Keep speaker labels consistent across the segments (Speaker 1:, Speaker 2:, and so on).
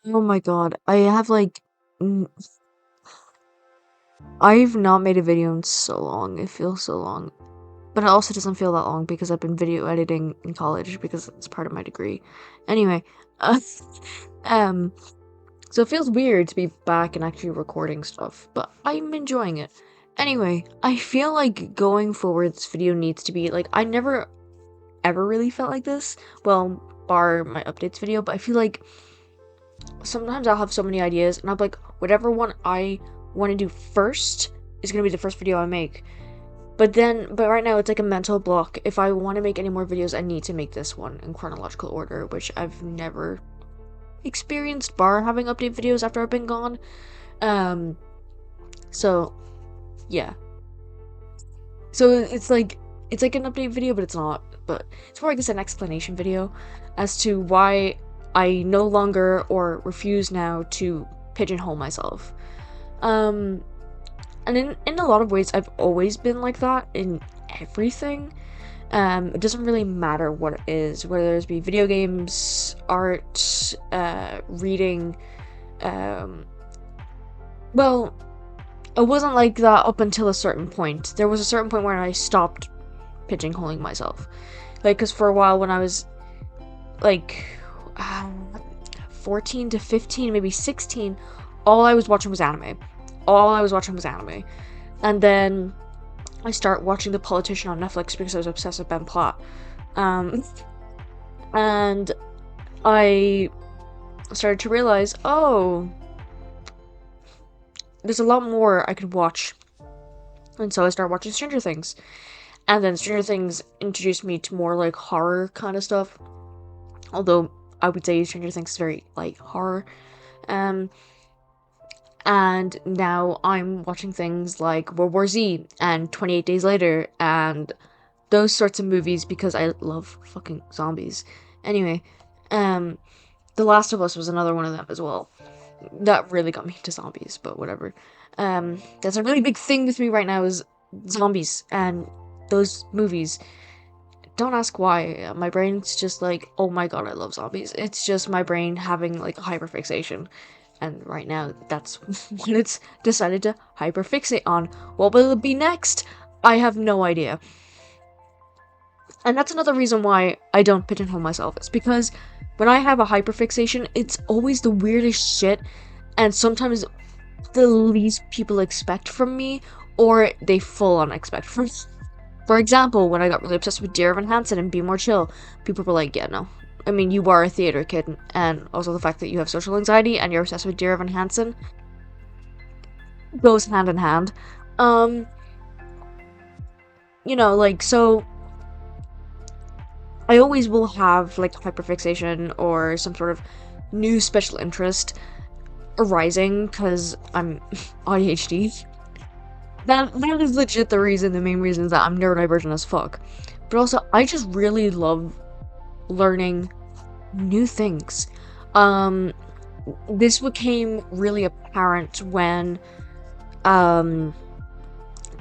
Speaker 1: Oh my god, I have like n- I've not made a video in so long. It feels so long. But it also doesn't feel that long because I've been video editing in college because it's part of my degree. Anyway, uh, um, so it feels weird to be back and actually recording stuff, but I'm enjoying it. Anyway, I feel like going forward, this video needs to be like, I never ever really felt like this. Well, bar my updates video, but I feel like sometimes I'll have so many ideas and I'm like, whatever one I want to do first is gonna be the first video I make. But right now it's like a mental block. If I want to make any more videos, I need to make this one in chronological order, which I've never experienced bar having update videos after I've been gone. Um, so yeah. So it's like an update video, but it's not. But it's more like an explanation video as to why I no longer or refuse now to pigeonhole myself. Um, and in a lot of ways, I've always been like that in everything. It doesn't really matter what it is, whether it be video games, art, reading. Um, well, it wasn't like that up until a certain point. There was a certain point where I stopped pigeonholing myself. Like, because for a while when I was like um, 14 to 15, maybe 16, all I was watching was anime. All I was watching was anime. And then I start watching The Politician on Netflix because I was obsessed with Ben Platt. Um, and I started to realize, oh, there's a lot more I could watch. And so I started watching Stranger Things. And then Stranger Things introduced me to more like horror kind of stuff. Although I would say Stranger Things is very like horror. Um, and now I'm watching things like World War Z and 28 Days Later and those sorts of movies because I love fucking zombies. Anyway, um, The Last of Us was another one of them as well. That really got me into zombies, but whatever. That's a really big thing with me right now is zombies and those movies. Don't ask why. My brain's just like, oh my god, I love zombies. It's just my brain having like a hyperfixation. And right now, that's what it's decided to hyperfixate on. What will it be next? I have no idea. And that's another reason why I don't pigeonhole myself. It's because when I have a hyperfixation, it's always the weirdest shit, and sometimes the least people expect from me, or they full on expect from me. For example, when I got really obsessed with Dear Evan Hansen and Be More Chill, people were like, yeah, no. I mean, you are a theater kid, and also the fact that you have social anxiety and you're obsessed with Dear Evan Hansen goes hand in hand. Um, like, so I always will have, like, hyperfixation or some sort of new special interest arising because I'm ADHD. That is legit the main reason is that I'm neurodivergent as fuck. But also, I just really love learning new things. Um, this became really apparent when um,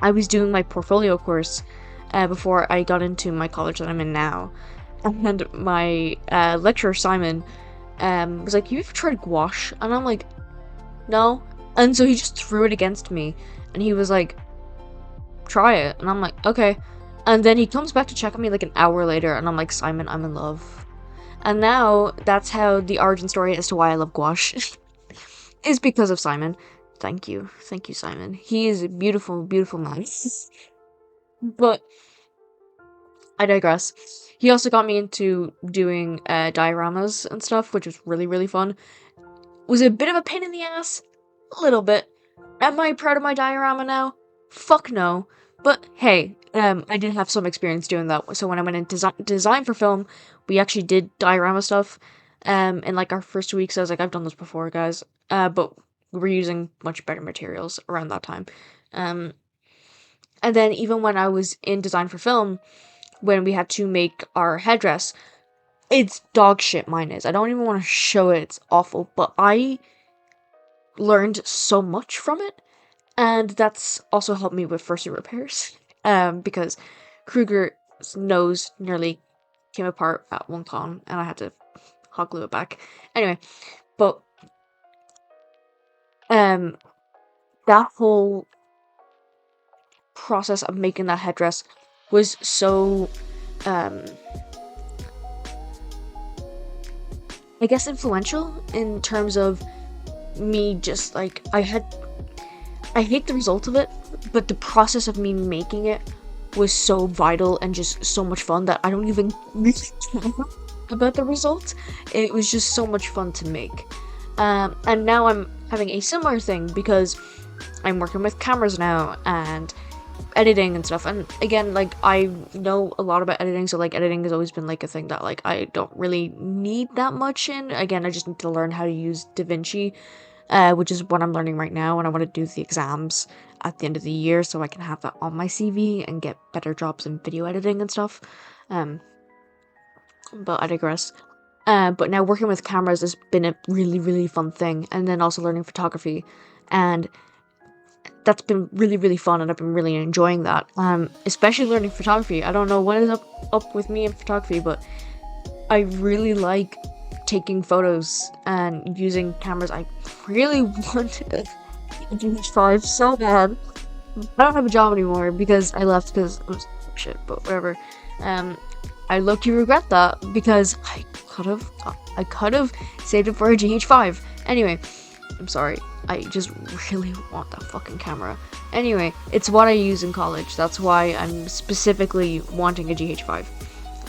Speaker 1: I was doing my portfolio course before I got into my college that I'm in now. And my lecturer, Simon, was like, "You ever tried gouache?" And I'm like, "No." And so he just threw it against me. And he was like, "Try it." And I'm like, "Okay." And then he comes back to check on me like an hour later. And I'm like, "Simon, I'm in love." And now that's how the origin story as to why I love gouache is because of Simon. Thank you. Thank you, Simon. He is a beautiful, beautiful man. But I digress. He also got me into doing dioramas and stuff, which was really, really fun. Was a bit of a pain in the ass. A little bit. Am I proud of my diorama now? Fuck no. But hey, I did have some experience doing that. So when I went into design for film, we actually did diorama stuff. In like our first 2 weeks, I was like, I've done this before, guys. But we were using much better materials around that time. Um, and then even when I was in design for film, when we had to make our headdress, it's dog shit. Mine is. I don't even want to show it. It's awful. But I learned so much from it, and that's also helped me with fursuit repairs. Because Kruger's nose nearly came apart at one con, and I had to hot glue it back. Anyway, but Um, that whole process of making that headdress was so, um, I guess influential in terms of me just like, I hate the result of it, but the process of me making it was so vital and just so much fun that I don't even really care about the result. It was just so much fun to make. And now I'm having a similar thing because I'm working with cameras now and editing and stuff. And again, like, I know a lot about editing, so like editing has always been like a thing that like I don't really need that much in. Again, I just need to learn how to use DaVinci, which is what I'm learning right now, and I want to do the exams at the end of the year so I can have that on my CV and get better jobs in video editing and stuff. Um, but I digress. But now working with cameras has been a really, really fun thing, and then also learning photography, and that's been really, really fun, and I've been really enjoying that. Especially learning photography. I don't know what is up with me in photography, but I really like taking photos and using cameras. I really want a GH5 so bad. I don't have a job anymore because I left because it was shit, but whatever. I low-key regret that because I could have saved it for a GH5. Anyway, I'm sorry. I just really want that fucking camera. Anyway, it's what I use in college. That's why I'm specifically wanting a GH5.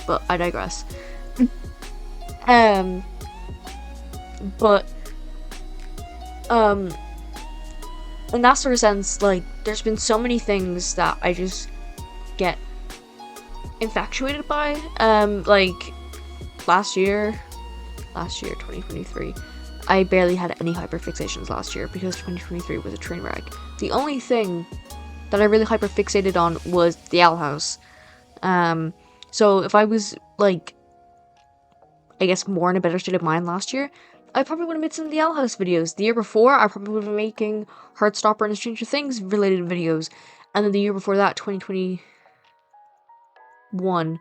Speaker 1: But I digress. But in that sort of sense, like, there's been so many things that I just get infatuated by. Like, last year, 2023, I barely had any hyperfixations last year because 2023 was a train wreck. The only thing that I really hyperfixated on was the Owl House. So if I was, like, I guess more in a better state of mind last year, I probably would have made some of the Owl House videos. The year before, I probably would have been making Heartstopper and Stranger Things related videos. And then the year before that, 2021,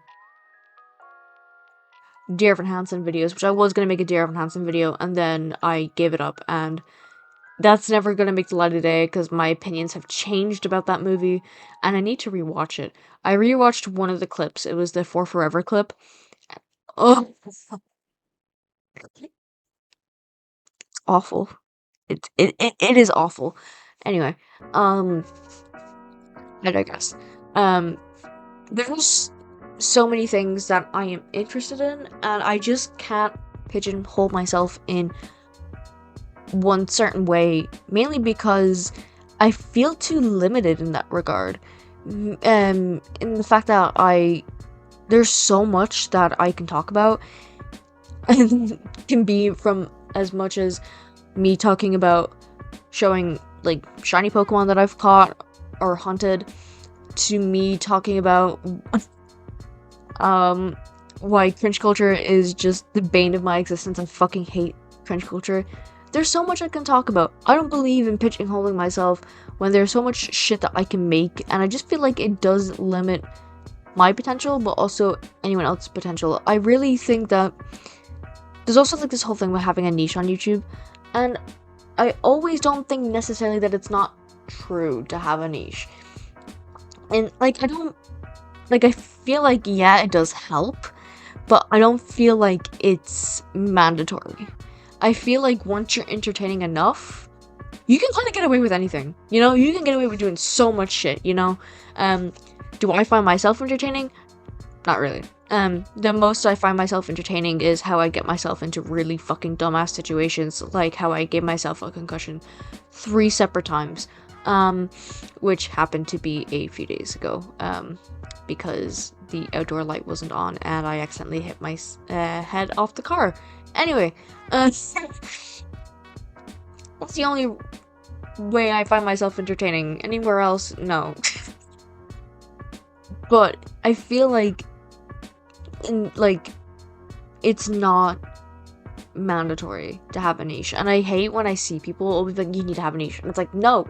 Speaker 1: Dear Evan Hansen videos, which I was going to make a Dear Evan Hansen video, and then I gave it up, and that's never going to make the light of day, because my opinions have changed about that movie, and I need to rewatch it. I rewatched one of the clips. It was the For Forever clip. Oh, awful. It is awful. Anyway, I digress. There's so many things that I am interested in, and I just can't pigeonhole myself in one certain way, mainly because I feel too limited in that regard. In the fact that there's so much that I can talk about, and can be from as much as me talking about showing like shiny Pokemon that I've caught or hunted, to me talking about why cringe culture is just the bane of my existence. I fucking hate cringe culture. There's so much I can talk about. I don't believe in pigeonholing myself when there's so much shit that I can make, and I just feel like it does limit my potential, but also anyone else's potential. I really think that there's also like this whole thing with having a niche on YouTube, and I always don't think necessarily that it's not true to have a niche. And like, I feel like, yeah, it does help, but I don't feel like it's mandatory. I feel like once you're entertaining enough, you can kind of get away with anything, you know? You can get away with doing so much shit, you know? Do I find myself entertaining? Not really. The most I find myself entertaining is how I get myself into really fucking dumbass situations, like how I gave myself a concussion 3 separate times, which happened to be a few days ago, because the outdoor light wasn't on and I accidentally hit my head off the car. Anyway, that's the only way I find myself entertaining. Anywhere else, no. But I feel like, it's not mandatory to have a niche, and I hate when I see people always like, you need to have a niche, and it's like, no.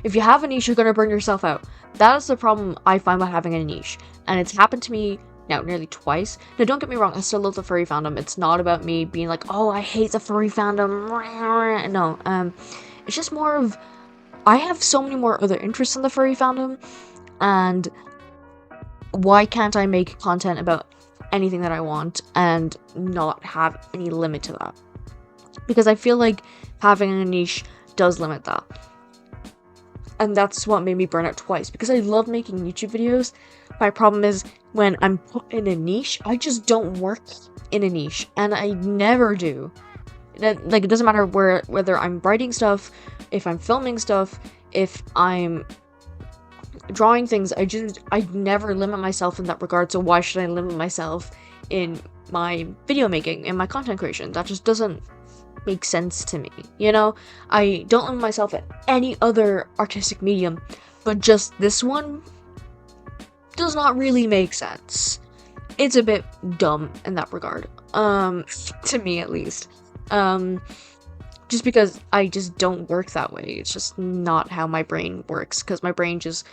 Speaker 1: If you have a niche, you're gonna burn yourself out. That is the problem I find by having a niche, and it's happened to me now nearly twice. Now, don't get me wrong, I still love the furry fandom. It's not about me being like, oh, I hate the furry fandom. No, It's just more of, I have so many more other interests in the furry fandom, and why can't I make content about anything that I want and not have any limit to that? Because I feel like having a niche does limit that. And that's what made me burn out twice, because I love making YouTube videos. My problem is, when I'm put in a niche, I just don't work in a niche, and I never do. Like, it doesn't matter whether I'm writing stuff, if I'm filming stuff, if I'm drawing things, I never limit myself in that regard. So why should I limit myself in my video making, in my content creation? That just doesn't make sense to me, you know? I don't limit myself at any other artistic medium, but just this one does not really make sense. It's a bit dumb in that regard, to me at least. Just because I just don't work that way. It's just not how my brain works, because my brain just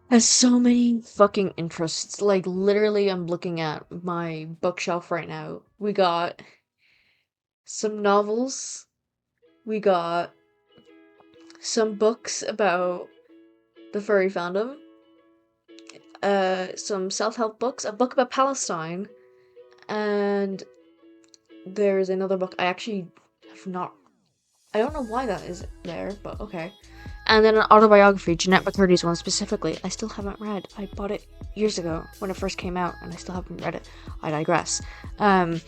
Speaker 1: has so many fucking interests. Like, literally, I'm looking at my bookshelf right now. We got some novels. We got some books about the furry fandom. Some self-help books. A book about Palestine. And there's another book I actually have not... I don't know why that is there, but okay. And then an autobiography, Jeanette McCurdy's one specifically, I still haven't read. I bought it years ago when it first came out, and I still haven't read it. I digress. I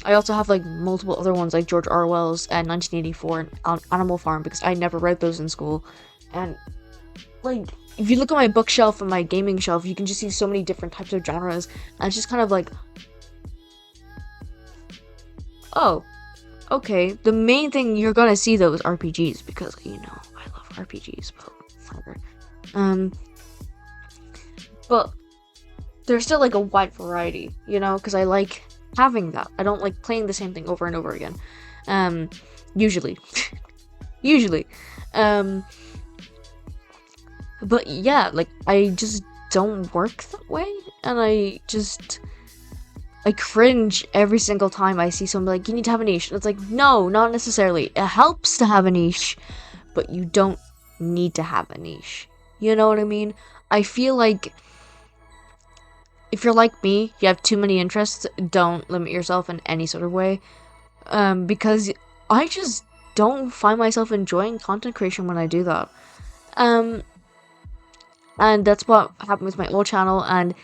Speaker 1: also have, like, multiple other ones, like George Orwell's 1984 and Animal Farm, because I never read those in school. And, like, if you look at my bookshelf and my gaming shelf, you can just see so many different types of genres, and it's just kind of like, oh, okay, the main thing you're gonna see though is RPGs, because, you know, I love RPGs, but whatever. But there's still, like, a wide variety, you know, because I like having that. I don't like playing the same thing over and over again. Usually. Usually. But yeah, like, I just don't work that way, and I cringe every single time I see someone like, you need to have a niche. And it's like, no, not necessarily. It helps to have a niche, but you don't need to have a niche. You know what I mean? I feel like if you're like me, you have too many interests, don't limit yourself in any sort of way. Because I just don't find myself enjoying content creation when I do that. And that's what happened with my old channel, and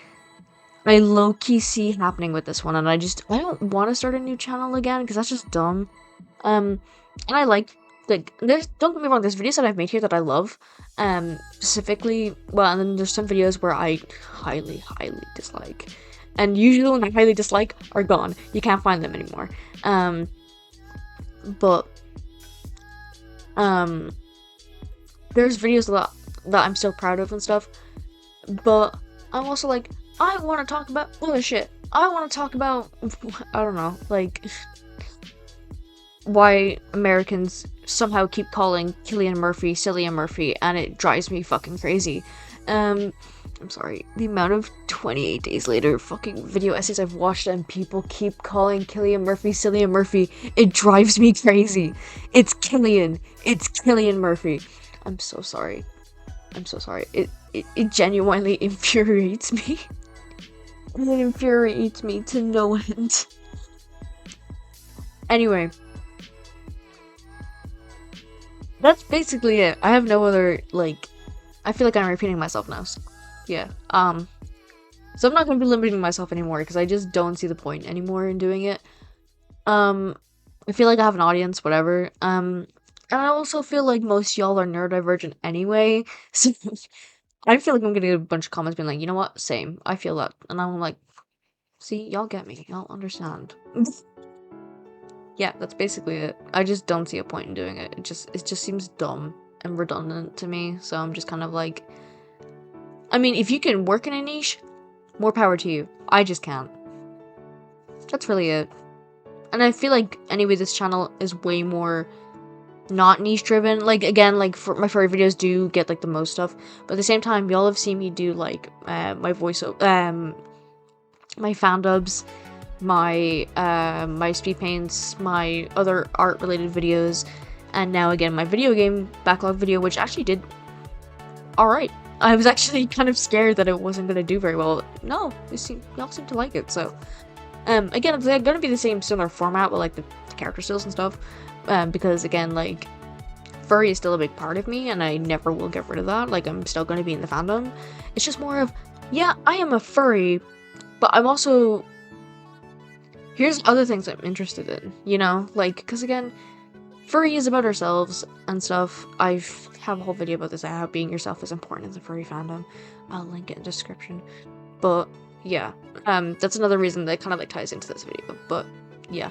Speaker 1: I low-key see happening with this one, and I don't want to start a new channel again, because that's just dumb. And I like, don't get me wrong, there's videos that I've made here that I love, specifically, well, and then there's some videos where I highly, highly dislike, and usually when I highly dislike are gone. You can't find them anymore. But, there's videos that I'm still proud of and stuff, but I'm also like, I want to talk about other shit. I want to talk about, I don't know, like, why Americans somehow keep calling Cillian Murphy Cillian Murphy, and it drives me fucking crazy. I'm sorry, the amount of 28 days later fucking video essays I've watched and people keep calling Cillian Murphy Cillian Murphy, it drives me crazy. It's Cillian Murphy. I'm so sorry. I'm so sorry. It genuinely infuriates me. It infuriates me to no end. Anyway. That's basically it. I have no other, like, I feel like I'm repeating myself now. So, yeah. So I'm not going to be limiting myself anymore, because I just don't see the point anymore in doing it. I feel like I have an audience, whatever. And I also feel like most y'all are neurodivergent anyway, so I feel like I'm gonna get a bunch of comments being like, you know what, same, I feel that, and I'm like, see, y'all get me, y'all understand. Yeah, that's basically it. I just don't see a point in doing it. It just seems dumb and redundant to me, so I'm just kind of like, I mean, if you can work in a niche, more power to you. I just can't. That's really it. And I feel like, anyway, this channel is way more not niche driven. Like, again, like, for my furry videos do get, like, the most stuff, but at the same time, y'all have seen me do, like, my voiceover, my fan dubs, my speed paints, my other art related videos, And now again, my video game backlog video, which actually did alright. I was actually kind of scared that it wasn't gonna do very well. No, y'all seem to like it, so. Again, it's gonna be the same similar format with like the character stills and stuff. Because again, like, furry is still a big part of me, and I never will get rid of that. Like, I'm still gonna be in the fandom. It's just more of, yeah, I am a furry, but I'm also, here's other things I'm interested in, you know? Like, because again, furry is about ourselves and stuff. I have a whole video about this, how being yourself is important in the furry fandom. I'll link it in the description. But, yeah. That's another reason that kind of, like, ties into this video. But, yeah.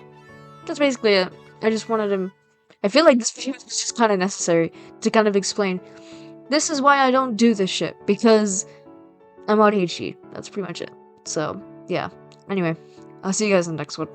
Speaker 1: That's basically it. I just wanted to... I feel like this video is just kind of necessary to kind of explain, this is why I don't do this shit, because I'm ADHD. That's pretty much it. So, yeah. Anyway, I'll see you guys in the next one.